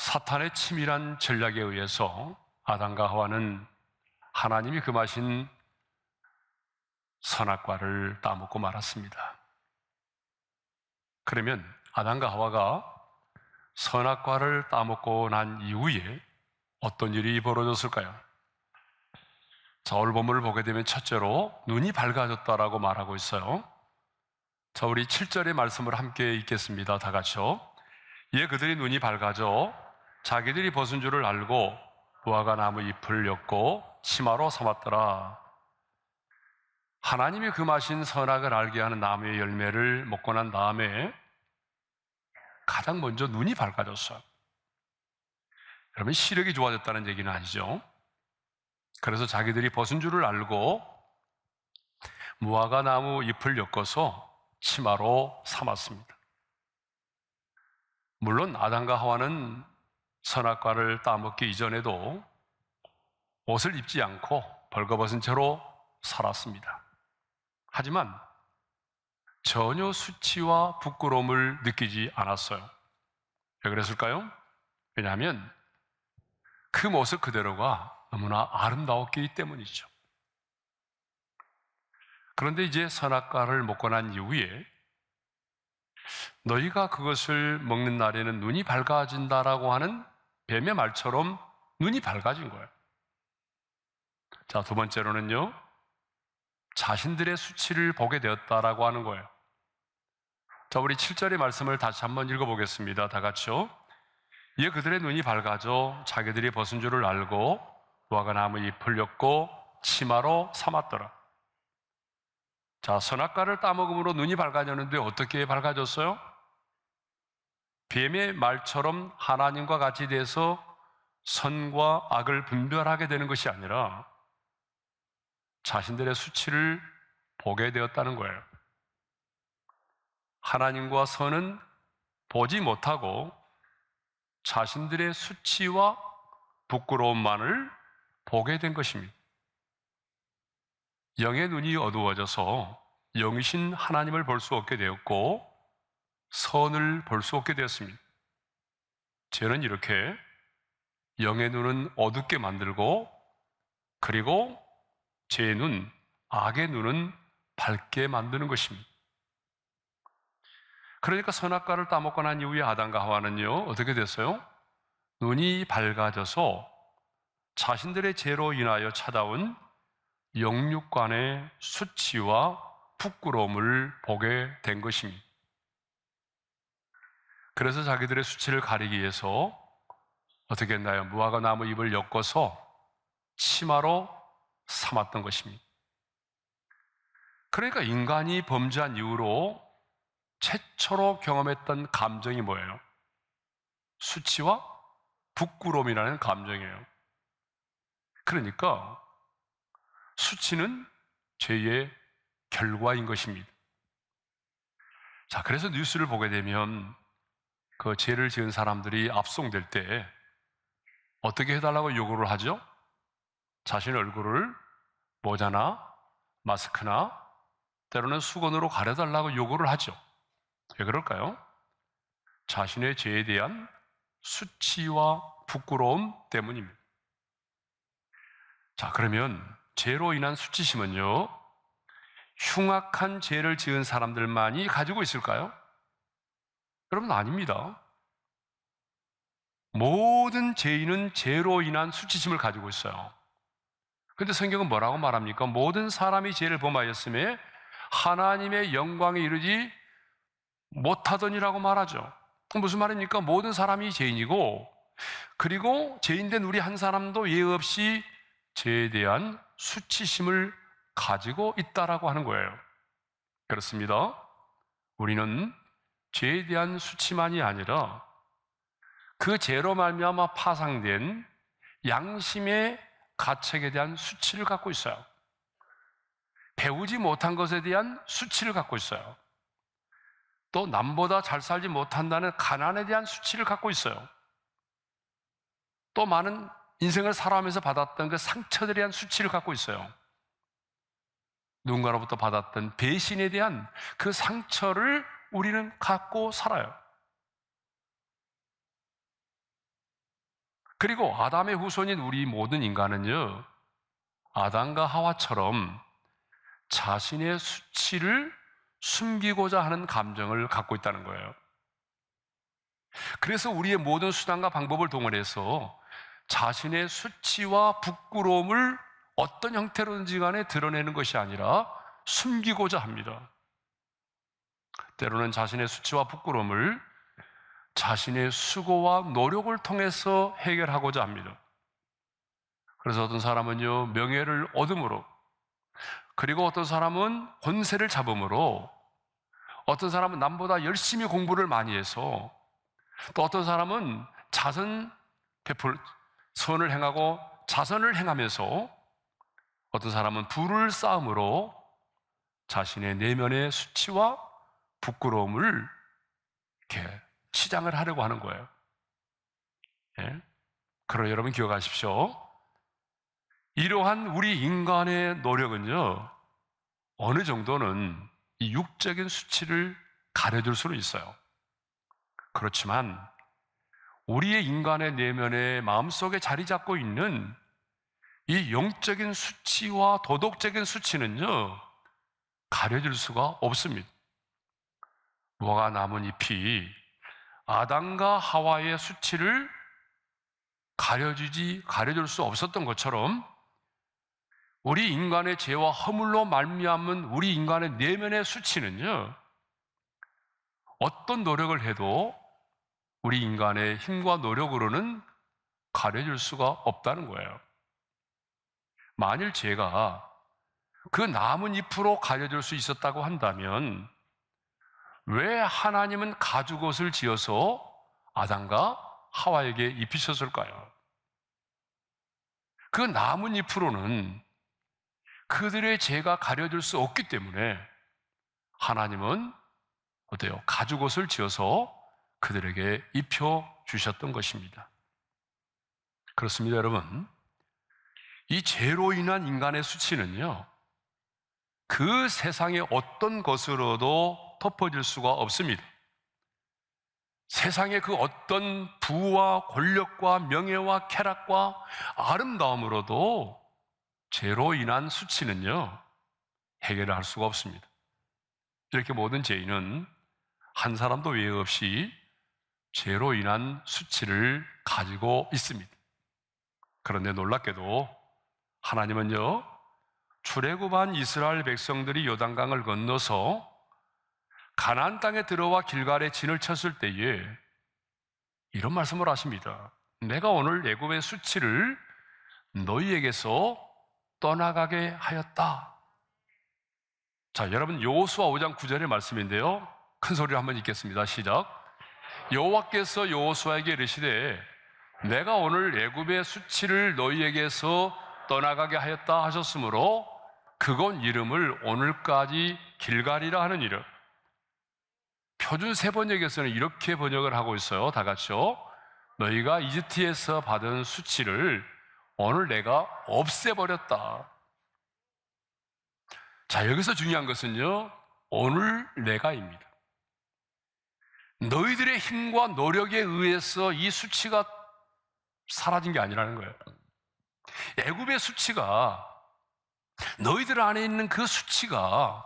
사탄의 치밀한 전략에 의해서 아담과 하와는 하나님이 금하신 선악과를 따먹고 말았습니다. 그러면 아담과 하와가 선악과를 따먹고 난 이후에 어떤 일이 벌어졌을까요? 자, 오늘 본문을 보게 되면 첫째로 눈이 밝아졌다라고 말하고 있어요. 자, 우리 7절의 말씀을 함께 읽겠습니다. 다 같이요. 이에 그들이 눈이 밝아져 자기들이 벗은 줄을 알고 무화과 나무 잎을 엮고 치마로 삼았더라. 하나님이 금하신 선악을 알게 하는 나무의 열매를 먹고 난 다음에 가장 먼저 눈이 밝아졌어요. 그러면 시력이 좋아졌다는 얘기는 아니죠. 그래서 자기들이 벗은 줄을 알고 무화과 나무 잎을 엮어서 치마로 삼았습니다. 물론 아담과 하와는 선악과를 따먹기 이전에도 옷을 입지 않고 벌거벗은 채로 살았습니다. 하지만 전혀 수치와 부끄러움을 느끼지 않았어요. 왜 그랬을까요? 왜냐하면 그 모습 그대로가 너무나 아름다웠기 때문이죠. 그런데 이제 선악과를 먹고 난 이후에 너희가 그것을 먹는 날에는 눈이 밝아진다라고 하는 뱀의 말처럼 눈이 밝아진 거예요. 자, 두 번째로는요, 자신들의 수치를 보게 되었다라고 하는 거예요. 자, 우리 7절의 말씀을 다시 한번 읽어보겠습니다. 다 같이요. 이에 그들의 눈이 밝아져 자기들이 벗은 줄을 알고 무화과 나무 잎을 엮고 치마로 삼았더라. 자, 선악과를 따먹음으로 눈이 밝아졌는데 어떻게 밝아졌어요? 뱀의 말처럼 하나님과 같이 돼서 선과 악을 분별하게 되는 것이 아니라 자신들의 수치를 보게 되었다는 거예요. 하나님과 선은 보지 못하고 자신들의 수치와 부끄러움만을 보게 된 것입니다. 영의 눈이 어두워져서 영이신 하나님을 볼 수 없게 되었고 선을 볼 수 없게 되었습니다. 죄는 이렇게 영의 눈은 어둡게 만들고 그리고 죄의 눈, 악의 눈은 밝게 만드는 것입니다. 그러니까 선악과를 따먹고 난 이후에 아담과 하와는요, 어떻게 됐어요? 눈이 밝아져서 자신들의 죄로 인하여 찾아온 영육간의 수치와 부끄러움을 보게 된 것입니다. 그래서 자기들의 수치를 가리기 위해서 어떻게 했나요? 무화과 나무 잎을 엮어서 치마로 삼았던 것입니다. 그러니까 인간이 범죄한 이후로 최초로 경험했던 감정이 뭐예요? 수치와 부끄러움이라는 감정이에요. 그러니까 수치는 죄의 결과인 것입니다. 자, 그래서 뉴스를 보게 되면 그 죄를 지은 사람들이 압송될 때 어떻게 해달라고 요구를 하죠? 자신의 얼굴을 모자나 마스크나 때로는 수건으로 가려달라고 요구를 하죠. 왜 그럴까요? 자신의 죄에 대한 수치와 부끄러움 때문입니다. 자, 그러면 죄로 인한 수치심은요, 흉악한 죄를 지은 사람들만이 가지고 있을까요? 여러분, 아닙니다. 모든 죄인은 죄로 인한 수치심을 가지고 있어요. 그런데 성경은 뭐라고 말합니까? 모든 사람이 죄를 범하였음에 하나님의 영광에 이르지 못하더니라고 말하죠. 무슨 말입니까? 모든 사람이 죄인이고 그리고 죄인된 우리 한 사람도 예의 없이 죄에 대한 수치심을 가지고 있다라고 하는 거예요. 그렇습니다. 우리는 죄에 대한 수치만이 아니라 그 죄로 말미암아 파상된 양심의 가책에 대한 수치를 갖고 있어요. 배우지 못한 것에 대한 수치를 갖고 있어요. 또 남보다 잘 살지 못한다는 가난에 대한 수치를 갖고 있어요. 또 많은 인생을 살아가면서 받았던 그 상처들에 대한 수치를 갖고 있어요. 누군가로부터 받았던 배신에 대한 그 상처를 우리는 갖고 살아요. 그리고 아담의 후손인 우리 모든 인간은요, 아담과 하와처럼 자신의 수치를 숨기고자 하는 감정을 갖고 있다는 거예요. 그래서 우리의 모든 수단과 방법을 동원해서 자신의 수치와 부끄러움을 어떤 형태로든지 간에 드러내는 것이 아니라 숨기고자 합니다. 때로는 자신의 수치와 부끄러움을 자신의 수고와 노력을 통해서 해결하고자 합니다. 그래서 어떤 사람은요, 명예를 얻음으로, 그리고 어떤 사람은 권세를 잡음으로, 어떤 사람은 남보다 열심히 공부를 많이 해서, 또 어떤 사람은 선을 행하고 자선을 행하면서, 어떤 사람은 부를 쌓음으로 자신의 내면의 수치와 부끄러움을 이렇게 치장을 하려고 하는 거예요. 예? 그러나 여러분 기억하십시오. 이러한 우리 인간의 노력은요, 어느 정도는 이 육적인 수치를 가려줄 수는 있어요. 그렇지만 우리의 인간의 내면의 마음속에 자리 잡고 있는 이 영적인 수치와 도덕적인 수치는요, 가려질 수가 없습니다. 무화과 나뭇잎이 아담과 하와의 수치를 가려줄 수 없었던 것처럼 우리 인간의 죄와 허물로 말미암은 우리 인간의 내면의 수치는요, 어떤 노력을 해도 우리 인간의 힘과 노력으로는 가려질 수가 없다는 거예요. 만일 죄가 그 나뭇잎으로 가려질 수 있었다고 한다면 왜 하나님은 가죽옷을 지어서 아담과 하와에게 입히셨을까요? 그 나뭇잎으로는 그들의 죄가 가려질 수 없기 때문에 하나님은 어때요? 가죽옷을 지어서 그들에게 입혀주셨던 것입니다. 그렇습니다, 여러분. 이 죄로 인한 인간의 수치는요, 그 세상의 어떤 것으로도 덮어질 수가 없습니다. 세상의 그 어떤 부와 권력과 명예와 쾌락과 아름다움으로도 죄로 인한 수치는요, 해결을 할 수가 없습니다. 이렇게 모든 죄인은 한 사람도 외에 없이 죄로 인한 수치를 가지고 있습니다. 그런데 놀랍게도 하나님은요, 출애굽한 이스라엘 백성들이 요단강을 건너서 가나안 땅에 들어와 길갈에 진을 쳤을 때에 이런 말씀을 하십니다. 내가 오늘 애굽의 수치를 너희에게서 떠나가게 하였다. 자, 여러분 여호수아 5장 9절의 말씀인데요, 큰 소리로 한번 읽겠습니다. 시작. 여호와께서 여호수아에게 이르시되 내가 오늘 애굽의 수치를 너희에게서 떠나가게 하였다 하셨으므로 그곳 이름을 오늘까지 길갈이라 하느니라. 표준 세번역에서는 이렇게 번역을 하고 있어요. 다 같이요. 너희가 이집트에서 받은 수치를 오늘 내가 없애버렸다. 자, 여기서 중요한 것은요, 오늘 내가입니다. 너희들의 힘과 노력에 의해서 이 수치가 사라진 게 아니라는 거예요. 애굽의 수치가, 너희들 안에 있는 그 수치가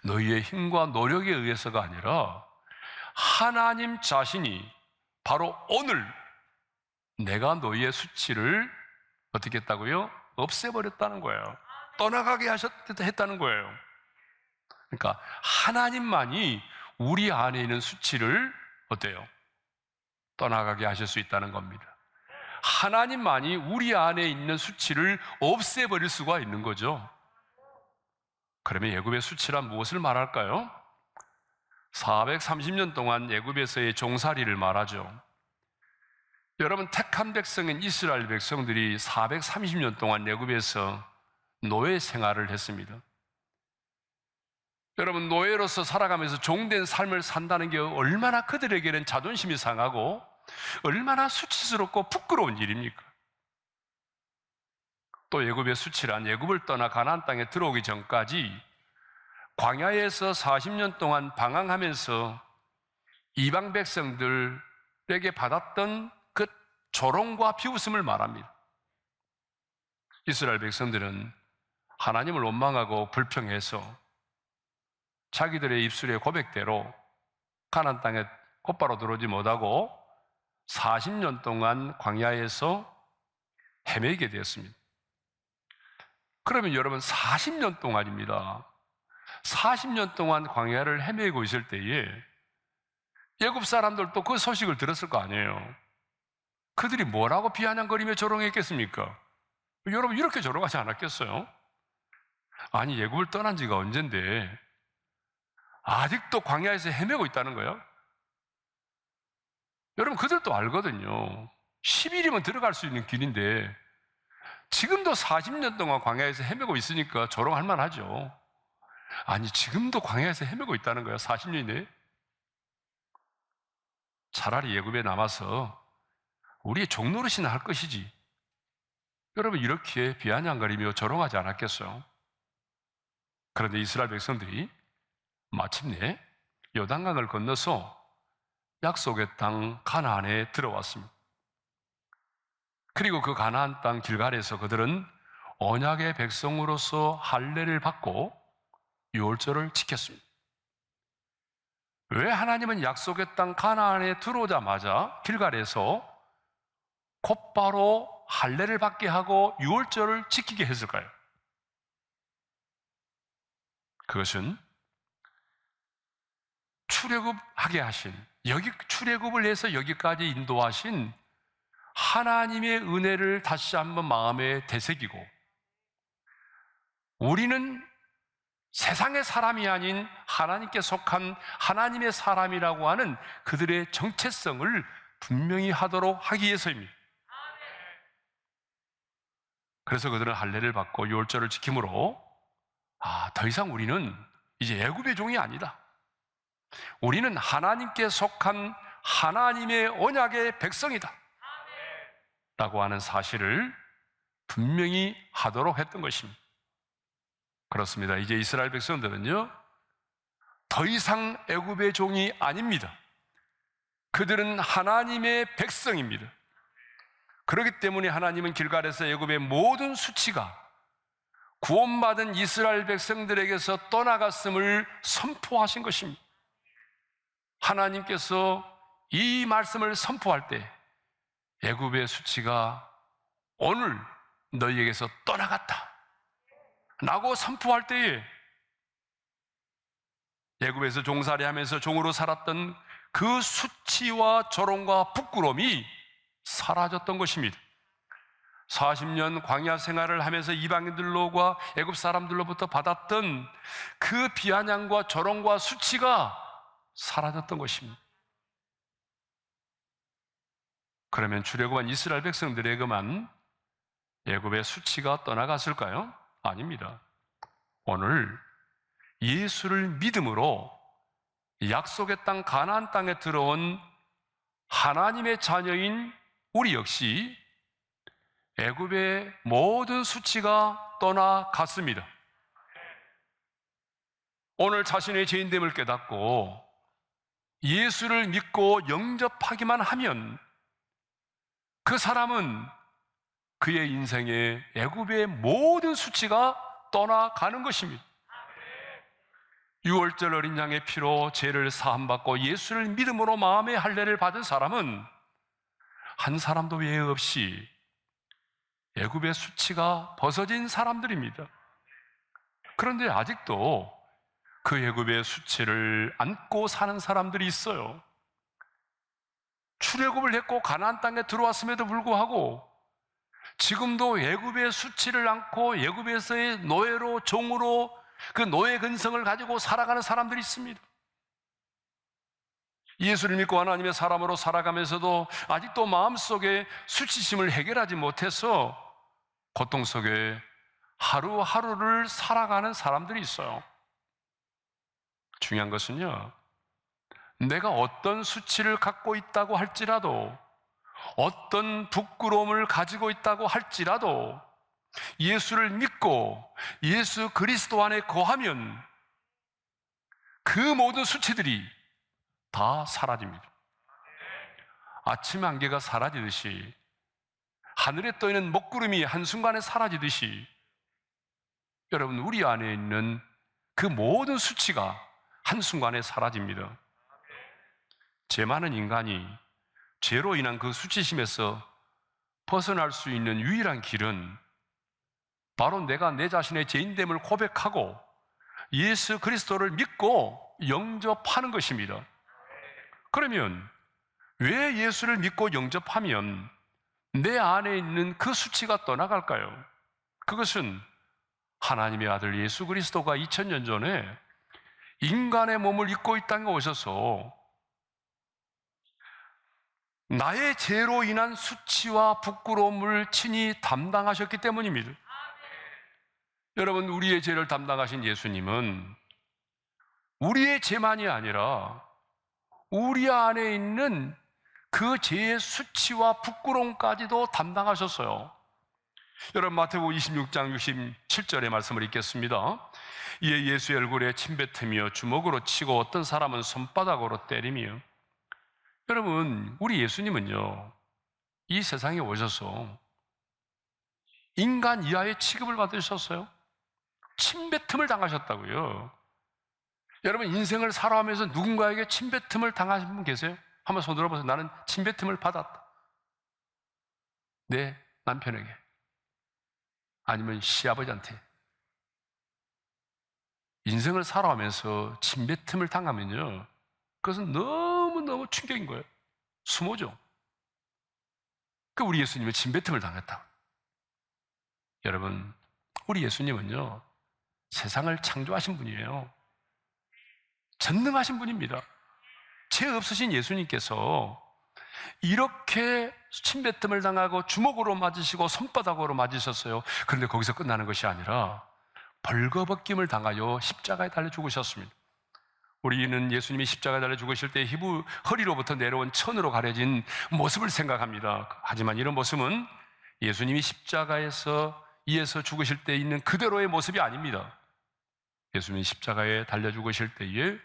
너희의 힘과 노력에 의해서가 아니라 하나님 자신이 바로 오늘 내가 너희의 수치를 어떻게 했다고요? 없애버렸다는 거예요. 떠나가게 했다는 거예요. 그러니까 하나님만이 우리 안에 있는 수치를 어때요? 떠나가게 하실 수 있다는 겁니다. 하나님만이 우리 안에 있는 수치를 없애버릴 수가 있는 거죠. 그러면 애굽의 수치란 무엇을 말할까요? 430년 동안 애굽에서의 종살이를 말하죠. 여러분, 택한 백성인 이스라엘 백성들이 430년 동안 애굽에서 노예 생활을 했습니다. 여러분, 노예로서 살아가면서 종된 삶을 산다는 게 얼마나 그들에게는 자존심이 상하고 얼마나 수치스럽고 부끄러운 일입니까? 또 애굽의 수치란 애굽을 떠나 가나안 땅에 들어오기 전까지 광야에서 40년 동안 방황하면서 이방 백성들에게 받았던 그 조롱과 비웃음을 말합니다. 이스라엘 백성들은 하나님을 원망하고 불평해서 자기들의 입술의 고백대로 가나안 땅에 곧바로 들어오지 못하고 40년 동안 광야에서 헤매게 되었습니다. 그러면 여러분 40년 동안입니다. 40년 동안 광야를 헤매고 있을 때에 애굽 사람들도 그 소식을 들었을 거 아니에요. 그들이 뭐라고 비아냥거리며 조롱했겠습니까? 여러분 이렇게 조롱하지 않았겠어요? 아니 애굽을 떠난 지가 언젠데 아직도 광야에서 헤매고 있다는 거예요? 여러분 그들도 알거든요. 10일이면 들어갈 수 있는 길인데 지금도 40년 동안 광야에서 헤매고 있으니까 조롱할 만하죠. 아니 지금도 광야에서 헤매고 있다는 거예요. 40년이네. 차라리 애굽에 남아서 우리의 종노릇이나 할 것이지. 여러분 이렇게 비아냥거리며 조롱하지 않았겠어요? 그런데 이스라엘 백성들이 마침내 요단강을 건너서 약속의 땅 가나안에 들어왔습니다. 그리고 그 가나안 땅 길갈에서 그들은 언약의 백성으로서 할례를 받고 유월절을 지켰습니다. 왜 하나님은 약속의 땅 가나안에 들어오자마자 길갈에서 곧바로 할례를 받게 하고 유월절을 지키게 했을까요? 그것은 출애굽하게 하신, 여기 출애굽을 해서 여기까지 인도하신 하나님의 은혜를 다시 한번 마음에 되새기고, 우리는 세상의 사람이 아닌 하나님께 속한 하나님의 사람이라고 하는 그들의 정체성을 분명히 하도록 하기 위해서입니다. 그래서 그들은 할례를 받고 유월절을 지킴으로 더 이상 우리는 이제 애굽의 종이 아니다. 우리는 하나님께 속한 하나님의 언약의 백성이다 라고 하는 사실을 분명히 하도록 했던 것입니다. 그렇습니다. 이제 이스라엘 백성들은요 더 이상 애굽의 종이 아닙니다. 그들은 하나님의 백성입니다. 그렇기 때문에 하나님은 길갈에서 애굽의 모든 수치가 구원받은 이스라엘 백성들에게서 떠나갔음을 선포하신 것입니다. 하나님께서 이 말씀을 선포할 때 애굽의 수치가 오늘 너희에게서 떠나갔다 라고 선포할 때에 애굽에서 종살이하면서 종으로 살았던 그 수치와 조롱과 부끄러움이 사라졌던 것입니다. 40년 광야 생활을 하면서 이방인들로과 애굽 사람들로부터 받았던 그 비아냥과 조롱과 수치가 사라졌던 것입니다. 그러면 출애굽한 이스라엘 백성들에게만 애굽의 수치가 떠나갔을까요? 아닙니다. 오늘 예수를 믿음으로 약속의 땅 가나안 땅에 들어온 하나님의 자녀인 우리 역시 애굽의 모든 수치가 떠나갔습니다. 오늘 자신의 죄인됨을 깨닫고 예수를 믿고 영접하기만 하면 그 사람은 그의 인생에 애굽의 모든 수치가 떠나가는 것입니다. 유월절 어린 양의 피로 죄를 사함받고 예수를 믿음으로 마음의 할례를 받은 사람은 한 사람도 외에 없이 애굽의 수치가 벗어진 사람들입니다. 그런데 아직도 그 애굽의 수치를 안고 사는 사람들이 있어요. 출애굽을 했고 가나안 땅에 들어왔음에도 불구하고 지금도 애굽의 수치를 안고 애굽에서의 노예로 종으로 그 노예 근성을 가지고 살아가는 사람들이 있습니다. 예수를 믿고 하나님의 사람으로 살아가면서도 아직도 마음속에 수치심을 해결하지 못해서 고통 속에 하루하루를 살아가는 사람들이 있어요. 중요한 것은요, 내가 어떤 수치를 갖고 있다고 할지라도, 어떤 부끄러움을 가지고 있다고 할지라도 예수를 믿고 예수 그리스도 안에 거하면 그 모든 수치들이 다 사라집니다. 아침 안개가 사라지듯이 하늘에 떠있는 먹구름이 한순간에 사라지듯이 여러분, 우리 안에 있는 그 모든 수치가 한순간에 사라집니다. 죄 많은 인간이 죄로 인한 그 수치심에서 벗어날 수 있는 유일한 길은 바로 내가 내 자신의 죄인됨을 고백하고 예수 그리스도를 믿고 영접하는 것입니다. 그러면 왜 예수를 믿고 영접하면 내 안에 있는 그 수치가 떠나갈까요? 그것은 하나님의 아들 예수 그리스도가 2000년 전에 인간의 몸을 입고 이 땅에 오셔서 나의 죄로 인한 수치와 부끄러움을 친히 담당하셨기 때문입니다. 여러분, 우리의 죄를 담당하신 예수님은 우리의 죄만이 아니라 우리 안에 있는 그 죄의 수치와 부끄러움까지도 담당하셨어요. 여러분, 마태복음 26장 67절의 말씀을 읽겠습니다. 이에 예수의 얼굴에 침뱉으며 주먹으로 치고 어떤 사람은 손바닥으로 때리며. 여러분, 우리 예수님은요, 이 세상에 오셔서 인간 이하의 취급을 받으셨어요. 침뱉음을 당하셨다고요. 여러분, 인생을 살아가면서 누군가에게 침뱉음을 당하신 분 계세요? 한번 손 들어보세요. 나는 침뱉음을 받았다. 내 남편에게, 아니면 시아버지한테. 인생을 살아가면서 침뱉음을 당하면요, 그것은 너무너무 충격인 거예요. 수모죠. 그 우리 예수님은 침뱉음을 당했다. 여러분, 우리 예수님은요, 세상을 창조하신 분이에요. 전능하신 분입니다. 죄 없으신 예수님께서 이렇게 침뱉음을 당하고 주먹으로 맞으시고 손바닥으로 맞으셨어요. 그런데 거기서 끝나는 것이 아니라 벌거벗김을 당하여 십자가에 달려 죽으셨습니다. 우리는 예수님이 십자가에 달려 죽으실 때 허리로부터 내려온 천으로 가려진 모습을 생각합니다. 하지만 이런 모습은 예수님이 십자가에서 이에서 죽으실 때 있는 그대로의 모습이 아닙니다. 예수님이 십자가에 달려 죽으실 때에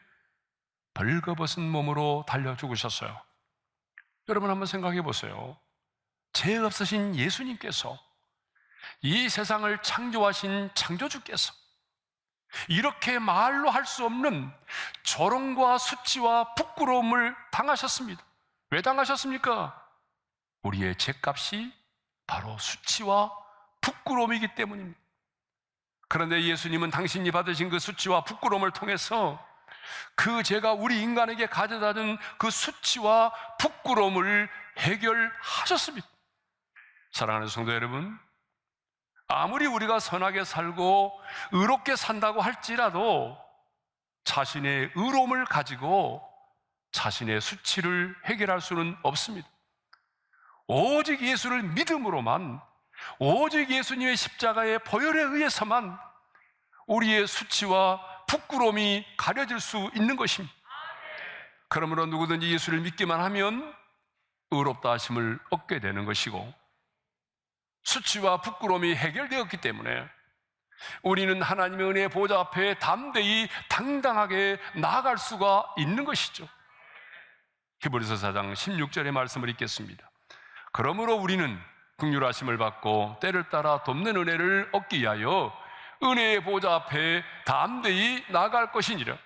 벌거벗은 몸으로 달려 죽으셨어요. 여러분, 한번 생각해 보세요. 죄 없으신 예수님께서, 이 세상을 창조하신 창조주께서 이렇게 말로 할 수 없는 조롱과 수치와 부끄러움을 당하셨습니다. 왜 당하셨습니까? 우리의 죄값이 바로 수치와 부끄러움이기 때문입니다. 그런데 예수님은 당신이 받으신 그 수치와 부끄러움을 통해서 그 죄가 우리 인간에게 가져다준 그 수치와 부끄러움을 해결하셨습니다. 사랑하는 성도 여러분, 아무리 우리가 선하게 살고 의롭게 산다고 할지라도 자신의 의로움을 가지고 자신의 수치를 해결할 수는 없습니다. 오직 예수를 믿음으로만, 오직 예수님의 십자가의 보혈에 의해서만 우리의 수치와 부끄러움이 가려질 수 있는 것입니다. 그러므로 누구든지 예수를 믿기만 하면 의롭다 하심을 얻게 되는 것이고, 수치와 부끄러움이 해결되었기 때문에 우리는 하나님의 은혜의 보좌 앞에 담대히 당당하게 나아갈 수가 있는 것이죠. 히브리서 4장 16절의 말씀을 읽겠습니다. 그러므로 우리는 긍휼하심을 받고 때를 따라 돕는 은혜를 얻기 위하여 은혜의 보좌 앞에 담대히 나아갈 것이니라.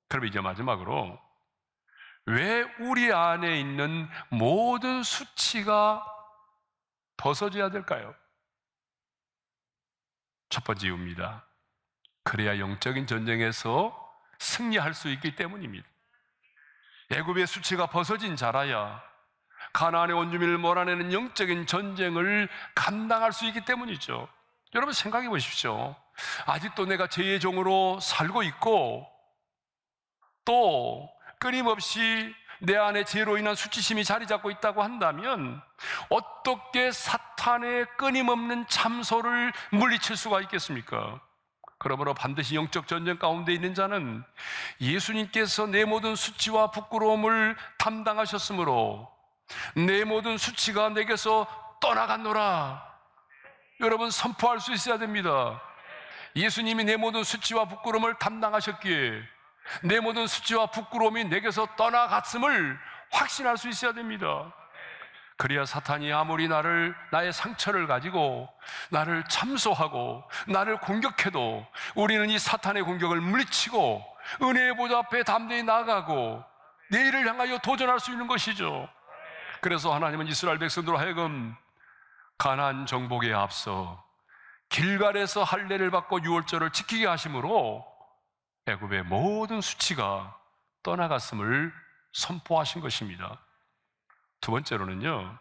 그럼 이제 마지막으로, 왜 우리 안에 있는 모든 수치가 벗어져야 될까요? 첫 번째 이유입니다. 그래야 영적인 전쟁에서 승리할 수 있기 때문입니다. 애굽의 수치가 벗어진 자라야 가나안의 원주민을 몰아내는 영적인 전쟁을 감당할 수 있기 때문이죠. 여러분, 생각해 보십시오. 아직도 내가 죄의 종으로 살고 있고 또 끊임없이 내 안에 죄로 인한 수치심이 자리 잡고 있다고 한다면 어떻게 사탄의 끊임없는 참소를 물리칠 수가 있겠습니까? 그러므로 반드시 영적 전쟁 가운데 있는 자는 예수님께서 내 모든 수치와 부끄러움을 담당하셨으므로 내 모든 수치가 내게서 떠나갔노라, 여러분, 선포할 수 있어야 됩니다. 예수님이 내 모든 수치와 부끄러움을 담당하셨기에 내 모든 수치와 부끄러움이 내게서 떠나갔음을 확신할 수 있어야 됩니다. 그래야 사탄이 아무리 나의 상처를 가지고 나를 참소하고 나를 공격해도 우리는 이 사탄의 공격을 물리치고 은혜의 보좌 앞에 담대히 나아가고 내일을 향하여 도전할 수 있는 것이죠. 그래서 하나님은 이스라엘 백성들로 하여금 가나안 정복에 앞서 길갈에서 할례를 받고 유월절을 지키게 하심으로 애굽의 모든 수치가 떠나갔음을 선포하신 것입니다. 두 번째로는요,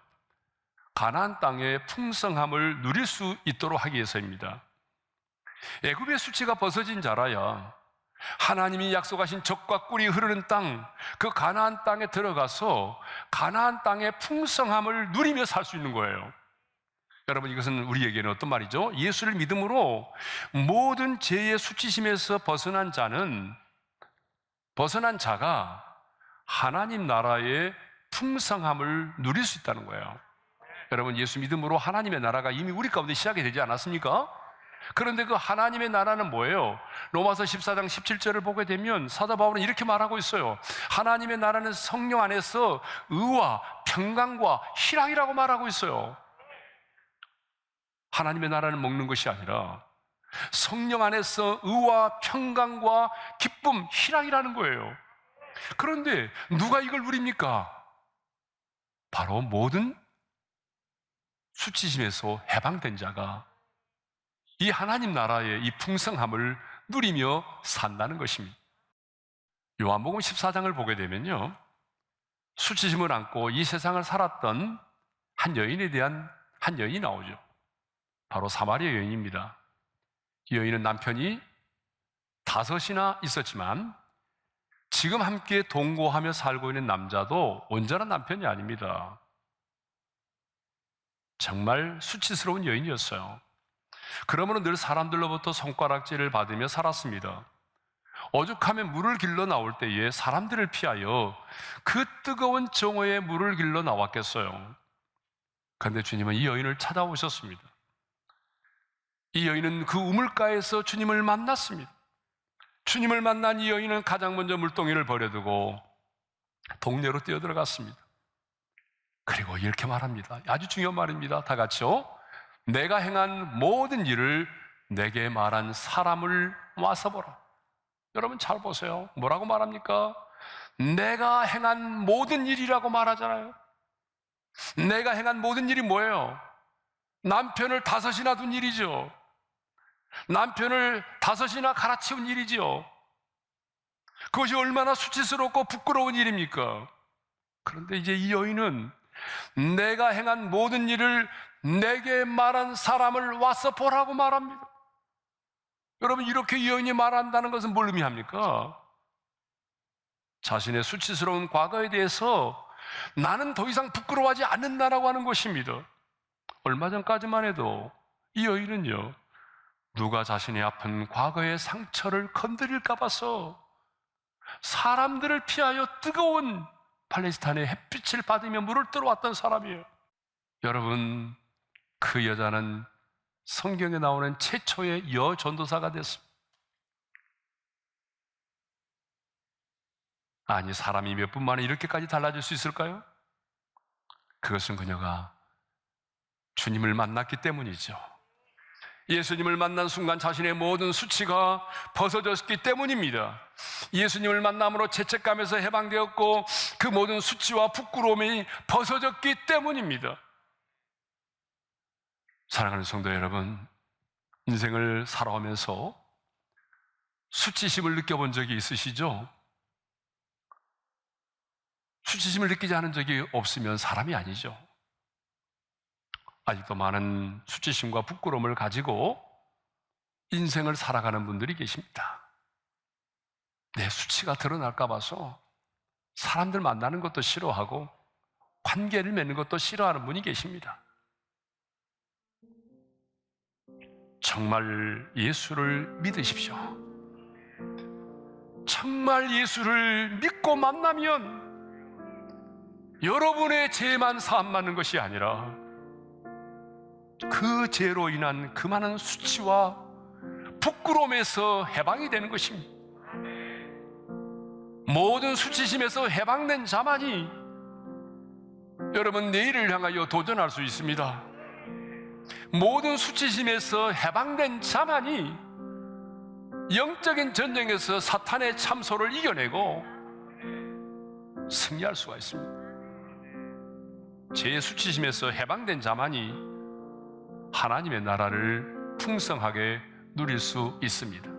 가나안 땅의 풍성함을 누릴 수 있도록 하기 위해서입니다. 애굽의 수치가 벗어진 자라야 하나님이 약속하신 젖과 꿀이 흐르는 땅, 그 가나안 땅에 들어가서 가나안 땅의 풍성함을 누리며 살 수 있는 거예요. 여러분, 이것은 우리에게는 어떤 말이죠? 예수를 믿음으로 모든 죄의 수치심에서 벗어난 자가 하나님 나라의 풍성함을 누릴 수 있다는 거예요. 여러분, 예수 믿음으로 하나님의 나라가 이미 우리 가운데 시작이 되지 않았습니까? 그런데 그 하나님의 나라는 뭐예요? 로마서 14장 17절을 보게 되면 사도 바울은 이렇게 말하고 있어요. 하나님의 나라는 성령 안에서 의와 평강과 희락이라고 말하고 있어요. 하나님의 나라는 먹는 것이 아니라 성령 안에서 의와 평강과 기쁨, 희락이라는 거예요. 그런데 누가 이걸 누립니까? 바로 모든 수치심에서 해방된 자가 이 하나님 나라의 이 풍성함을 누리며 산다는 것입니다. 요한복음 14장을 보게 되면요, 수치심을 안고 이 세상을 살았던 한 여인에 대한 한 여인이 나오죠. 바로 사마리아 여인입니다. 이 여인은 남편이 5이나 있었지만 지금 함께 동거하며 살고 있는 남자도 온전한 남편이 아닙니다. 정말 수치스러운 여인이었어요. 그러므로 늘 사람들로부터 손가락질을 받으며 살았습니다. 오죽하면 물을 길러 나올 때에 사람들을 피하여 그 뜨거운 정오에 물을 길러 나왔겠어요. 그런데 주님은 이 여인을 찾아오셨습니다. 이 여인은 그 우물가에서 주님을 만났습니다. 주님을 만난 이 여인은 가장 먼저 물동이를 버려두고 동네로 뛰어들어갔습니다. 그리고 이렇게 말합니다. 아주 중요한 말입니다. 다 같이요. 내가 행한 모든 일을 내게 말한 사람을 와서 보라. 여러분 잘 보세요. 뭐라고 말합니까? 내가 행한 모든 일이라고 말하잖아요. 내가 행한 모든 일이 뭐예요? 남편을 5이나 둔 일이죠. 남편을 5이나 갈아치운 일이죠. 그것이 얼마나 수치스럽고 부끄러운 일입니까? 그런데 이제 이 여인은 내가 행한 모든 일을 내게 말한 사람을 와서 보라고 말합니다. 여러분, 이렇게 이 여인이 말한다는 것은 뭘 의미합니까? 자신의 수치스러운 과거에 대해서 나는 더 이상 부끄러워하지 않는다라고 하는 것입니다. 얼마 전까지만 해도 이 여인은요, 누가 자신의 아픈 과거의 상처를 건드릴까 봐서 사람들을 피하여 뜨거운 팔레스타인의 햇빛을 받으며 물을 들어왔던 사람이에요. 여러분, 그 여자는 성경에 나오는 최초의 여전도사가 됐습니다. 아니, 사람이 몇 분 만에 이렇게까지 달라질 수 있을까요? 그것은 그녀가 주님을 만났기 때문이죠. 예수님을 만난 순간 자신의 모든 수치가 벗어졌기 때문입니다. 예수님을 만남으로 죄책감에서 해방되었고 그 모든 수치와 부끄러움이 벗어졌기 때문입니다. 사랑하는 성도 여러분, 인생을 살아오면서 수치심을 느껴본 적이 있으시죠? 수치심을 느끼지 않은 적이 없으면 사람이 아니죠. 아직도 많은 수치심과 부끄러움을 가지고 인생을 살아가는 분들이 계십니다. 내 수치가 드러날까 봐서 사람들 만나는 것도 싫어하고 관계를 맺는 것도 싫어하는 분이 계십니다. 정말 예수를 믿으십시오. 정말 예수를 믿고 만나면 여러분의 죄만 사함받는 것이 아니라 그 죄로 인한 그 많은 수치와 부끄러움에서 해방이 되는 것입니다. 모든 수치심에서 해방된 자만이 여러분, 내일을 향하여 도전할 수 있습니다. 모든 수치심에서 해방된 자만이 영적인 전쟁에서 사탄의 참소를 이겨내고 승리할 수가 있습니다. 죄의 수치심에서 해방된 자만이 하나님의 나라를 풍성하게 누릴 수 있습니다.